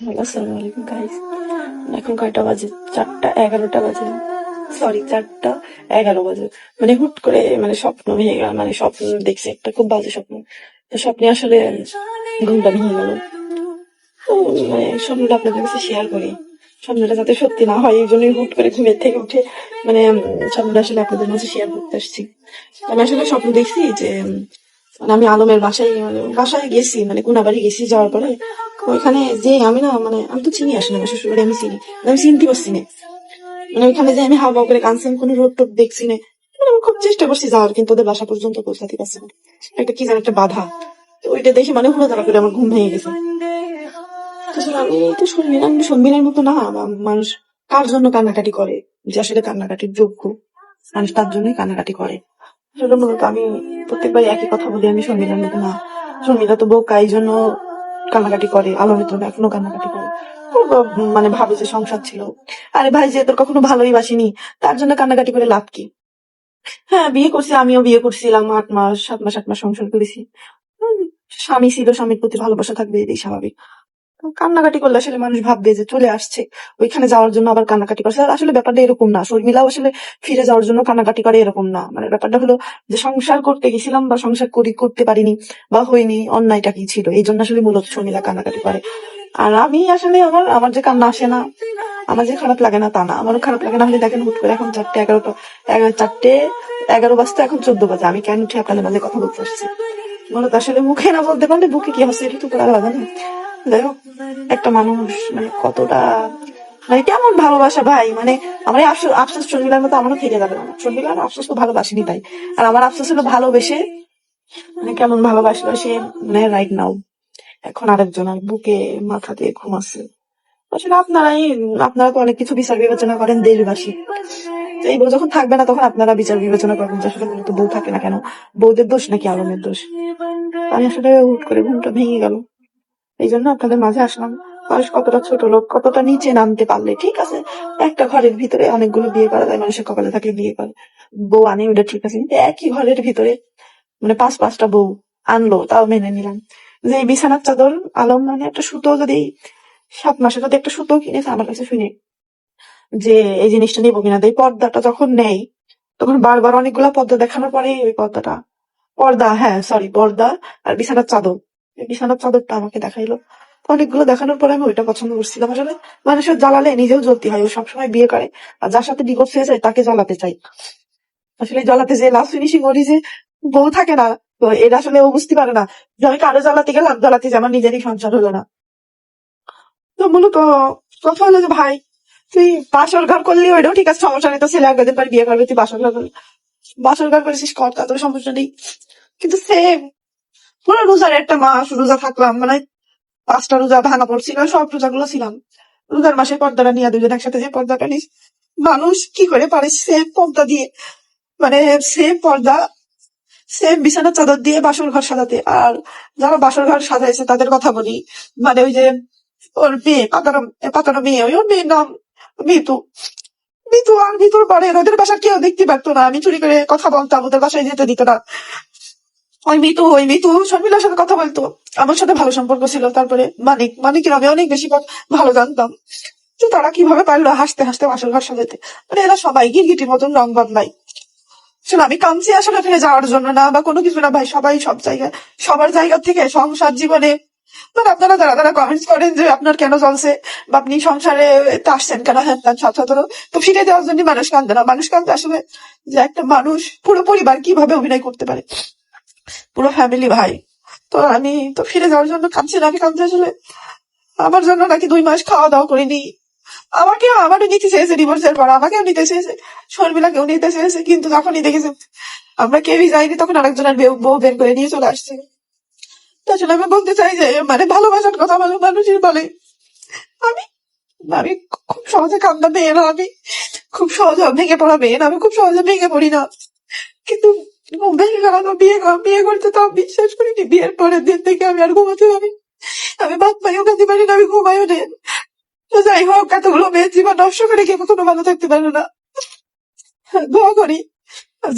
Hello, আসসালামু আলাইকুম guys. এখন কয়টা বাজে? 4টা 11টা বাজে। সরি, 4টা 11 বাজে। মানে হুট করে মানে স্বপ্ন ভেঙে গেল, মানে স্বপ্ন দেখছি একটা খুব বাজে স্বপ্ন। তো স্বপ্নে আসলে ঘুমটা ভেঙে গেল। তো মানে স্বপ্নটা আপনাদের কাছে শেয়ার করি, স্বপ্নটা যাতে সত্যি না হয়, এই জন্যই হুট করে ঘুমের থেকে উঠে মানে স্বপ্নটা আসলে আপনাদের মাঝে শেয়ার করতে আসছি। আমি আসলে স্বপ্ন দেখছি যে মানে আমি আলমের বাসায় বাসায় গেছি, মানে কোনাবাড়ি গেছি। যাওয়ার পরে ওইখানে যে আমি না, মানে আমি তো চিনি আসলে আমার শ্বশুরবাড়ি আমি চিনি, আমি চিনতে পারছি না। মানে ওইখানে যে আমি হাওয়া করে কানসাম কোনো রোড টোড দেখছি না। মানে আমি খুব চেষ্টা করছি যাওয়ার, কিন্তু ওদের বাসা পর্যন্ত পৌঁছাতে পারছি না। একটা কি যেন একটা বাধা। তো ওইটা দেখে মানে হুড়োতাড়া করে আমার ঘুম ভেঙে গেছে। আসলে আমি তো শর্মিলা, আমি শর্মিলার মতো না। মানুষ কার জন্য কান্নাকাটি করে, যে আসলে কান্নাকাটির যোগ্য মানুষ তার জন্যই কান্নাকাটি করে। আসলে মূলত আমি প্রত্যেকবার একই কথা বলি, আমি শর্মিলার মতো না। শর্মিলা তো বোকা, এই জন্য কান্নাকাটি করে, আলোর জন্য এখনো কান্নাকাটি করে। ও মানে ভাবে যে সংসার ছিল। আরে ভাই, যে তোর কখনো ভালোই বাসিনি, তার জন্য কান্নাকাটি করে লাভ কি? হ্যাঁ, বিয়ে করছি, আমিও বিয়ে করছিলাম, 8 মাস 7 মাস 8 মাস সংসার করেছি। উম, স্বামী ছিল, স্বামীর প্রতি ভালোবাসা থাকবে, এটাই স্বাভাবিক। কান্নাকাটি করলে আসলে মানুষ ভাববে যে চলে আসছে, ওইখানে যাওয়ার জন্য আবার কান্নাকাটি করছে। আর আসলে ব্যাপারটা এরকম না, শর্মিলাও আসলে ফিরে যাওয়ার জন্য কান্নাকাটি করে এরকম না। মানে ব্যাপারটা হলো যে সংসার করতে গেছিলাম বা সংসার করতে পারিনি বা হয়নি, অন্যায়টা কি ছিল, এই জন্য আসলে মূলত শর্মিলা কান্নাকাটি করে। আর আমি আসলে আমার আমার যে কান্না আসে না, আমার যে খারাপ লাগে না তা না, আমারও খারাপ লাগে না। হলে দেখেন হুট করে এখন 4টা 11, 4টে 11 বাজতে এখন 14 বাজে, আমি কেন উঠে আপনাদের মাঝে কথা বলতে আসছি? মূলত আসলে মুখে না বলতে পারলে বুকে কি হচ্ছে এটা তো করা লাগে না। যাই হোক, একটা মানুষ মানে কতটা মানে কেমন ভালোবাসা ভাই, মানে আমার এই আফসোস শর্মিলার মতো আমারও থেকে যাবে না। শর্মিলার আফসোস তো ভালোবাসিনি তাই, আর আমার আফসোস হলো ভালোবেসে মানে কেমন ভালোবাসলো সে, মানে রাইট নাও এখন আরেকজনের বুকে মাথা দিয়ে ঘুমাচ্ছে। আসলে আপনারা তো অনেক কিছু বিচার বিবেচনা করেন দেশবাসী। তো এই বউ যখন থাকবে না তখন আপনারা বিচার বিবেচনা করবেন যে আসলে মূলত বউ থাকে না কেন, বউদের দোষ নাকি আলমের দোষ। আমি আসলে হুট করে ঘুমটা ভেঙে গেল, এই জন্য আপনাদের মাঝে আসলাম। মানুষ কতটা ছোট লোক, কতটা নিচে নামতে পারলে ঠিক আছে। একটা ঘরের ভিতরে অনেকগুলো বিয়ে করা যায়, মানুষের কপালে থাকলে বিয়ে করে বউ আনে, ওটা ঠিক আছে। কিন্তু একই ঘরের ভিতরে মানে 5-5টা বউ আনলো, তাও মেনে নিলাম। যে এই বিছানার চাদর আলম মানে একটা সুতো যদি 7 মাসে যদি একটা সুতো কিনেছে আমার কাছে শুনে যে এই জিনিসটা নিবো কিনা, এই পর্দাটা যখন নেই তখন বারবার অনেকগুলা পর্দা দেখানোর পরে ওই পর্দা, হ্যাঁ সরি, পর্দা আর বিছানার চাদর, এই বিছানার চাদরটা আমাকে দেখাইলো। অনেকগুলো দেখানোর পরে আমি ওইটা পছন্দ করছিলাম। আসলে মানুষের জ্বালালে নিজেও জ্বলতে হয়, ও সবসময় বিয়ে করে আর যার সাথে ডিভোর্স হয়ে যায় তাকে জ্বালাতে চাই। আসলে জ্বালাতে যে লাস্ট ফিনিশিং ওরই যে বউ থাকে না, তো এটা আসলে ও বুঝতে পারে না যে আমি কারো জ্বালাতে গেলাম, জ্বালাতে যে আমার নিজেরই সংসার হলো না। তো মূলত কথা হলো যে ভাই, তুই বাসর ঘর করলি ওইটাও ঠিক আছে, সমস্যা নেই, তো ছেলে একদিন পর বিয়ে করবে, তুই বাসর ঘর করলি, বাসর ঘর করেছিস কর, তাতে সমস্যা নেই। কিন্তু সেম পুরো রোজার একটা মাস রোজা থাকলাম, মানে 5টা রোজা ভাঙা পড়ছিল, সব রোজাগুলো ছিলাম। রোজার মাসে পর্দাটা নিয়ে দুজন একসাথে যে পর্দাটা নিস, মানুষ কি করে পারে সেম পর্দা দিয়ে, মানে সেম পর্দা সেম বিছানার চাদর দিয়ে বাসর ঘর সাজাতে। আর যারা বাসর ঘর সাজাইছে তাদের কথা বলি, মানে ওই যে ওর মেয়ে পাতানো পাতানো মেয়ে, ওই ওর মেয়ের নাম মিতু। মিতু আর মিতুর পরে ওদের বাসা কেউ দেখতে পারতো না, আমি চুরি করে কথা বলতাম, ওদের বাসায় যেতে দিত না। ওই মিতু শর্মিলার সাথে কথা বলতো, আমার সাথে ভালো সম্পর্ক ছিল। তারপরে মানিকের আমি অনেক বেশি ভালো জানতাম। তো তারা কিভাবে পারলো হাসতে হাসতে বাসর ঘর সাজাতে, মানে এরা সবাই গিরগিটির মতন রং বদলাই। আসলে আমি কামছি আসলে ফিরে যাওয়ার জন্য না বা কোনো কিছু না ভাই, সবাই সব জায়গায় সবার জায়গা থেকে সংসার জীবনে, মানে আপনারা যারা যারা কমেন্টস করেন যে আপনার কেন চলছে বা আপনি সংসারে আসছেন কেন, হ্যান ত্যান সব ধরো, তো ফিরে দেওয়ার জন্য মানুষ কান্দে না, মানুষ কান্দে আসলে যে একটা মানুষ পুরো পরিবার কিভাবে অভিনয় করতে পারে, পুরো ফ্যামিলি ভাই। তো আমি তো ফিরে যাওয়ার জন্য কাঁদছি না, আমি কাঁদছি আসলে আমার জন্য নাকি 2 মাস খাওয়া দাওয়া করিনি। আমারও নিতে চেয়েছে ডিভোর্সের পর, আমাকেও নিতে চেয়েছে, শর্মিলাকেও নিতে চেয়েছে, কিন্তু যখনই দেখেছে আমরা কেউই যাইনি তখন আরেকজনের বউ বের করে নিয়ে চলে আসছে। তো আসলে আমি বলতে চাই যে মানে ভালোবাসার কথা বলে মানুষই বলে, আমি আমি খুব সহজে কান্দা মেয়ে না, আমি খুব সহজে ভেঙে পড়া মেয়ে না, আমি খুব সহজে ভেঙে পড়ি না। কিন্তু ভেঙে গেল তো বিয়ে করতে তাও বিশ্বাস করিনি, বিয়ের পরের দিন থেকে আমি আর ঘুমাতে পারি, আমি ভাত পাইও খেতে পারি না, আমি ঘুমাইও নেই। তো যাই হোক, এতগুলো মেয়ের জীবন নষ্ট করে কেউ কখনো ভালো থাকতে পারে না। দোয়া করি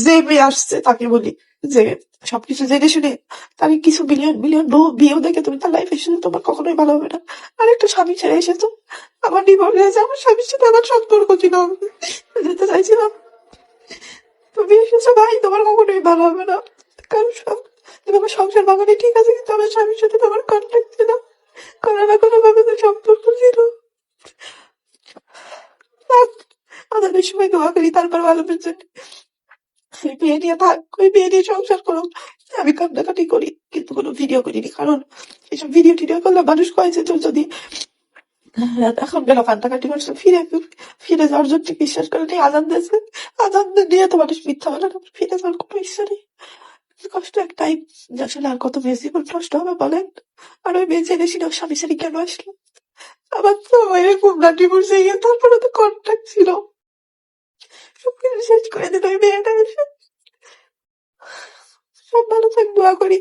যে মেয়ে আসছে তাকে বলি যে সবকিছু জেনে শুনে তাকে কিছু বিলিয়ন বিলিয়ন বিয়েও দেখে তুমি তার লাইফে এসেছো, তোমার কখনোই ভালো হবে না। আর একটা স্বামী ছেড়ে এসেছো, আমার ডিভোর্স হয়েছে, আমার স্বামীর সাথে আমার সম্পর্ক ছিল, আমি যেতে চাইছিলাম, তুমি এসেছো ভাই, তোমার কখনোই ভালো হবে না। কারণ তুমি আমার সংসার বাগানে ঠিক আছে, কিন্তু আমার স্বামীর সাথে তোমার কন্ট্যাক্ট ছিল, কোনো না কোনো ভাবে তো সম্পর্ক ছিল। থাক, আমাদের এই সময় দোয়া করি তারপর ভালোর জন্য। ওই মেয়ে নিয়ে থাক, ওই মেয়ে নিয়ে সংসার করো। আমি কান্নাকাটি করি কিন্তু কোনো ভিডিও করিনি, কারণ এইসব ভিডিও টিডিও করলে মানুষ কয় যে তোর যদি এখন গেল কান্নাকাটি করছে, ফিরে ফিরে যাওয়ার জন্য বিশ্বাস করে নেই, আজান দিয়েছে, আজান দিয়ে তো মানুষ মিথ্যা বলে না, ফিরে যাওয়ার কোনো ইচ্ছা নেই। কষ্ট একটাই, যে আসলে আর কত মেয়ে জীবন নষ্ট হবে বলেন। আর ওই মেয়ে জেনে ছিল স্বামী স্বামী কেন আসলো, আমার তো এরকম না, ডিভোর্স হয়ে গিয়ে তারপরে তো কন্ট্যাক্ট ছিল, সবকিছু শেষ করে দিল ওই মেয়েটা। সব ভালো থাক, দোয়া করি।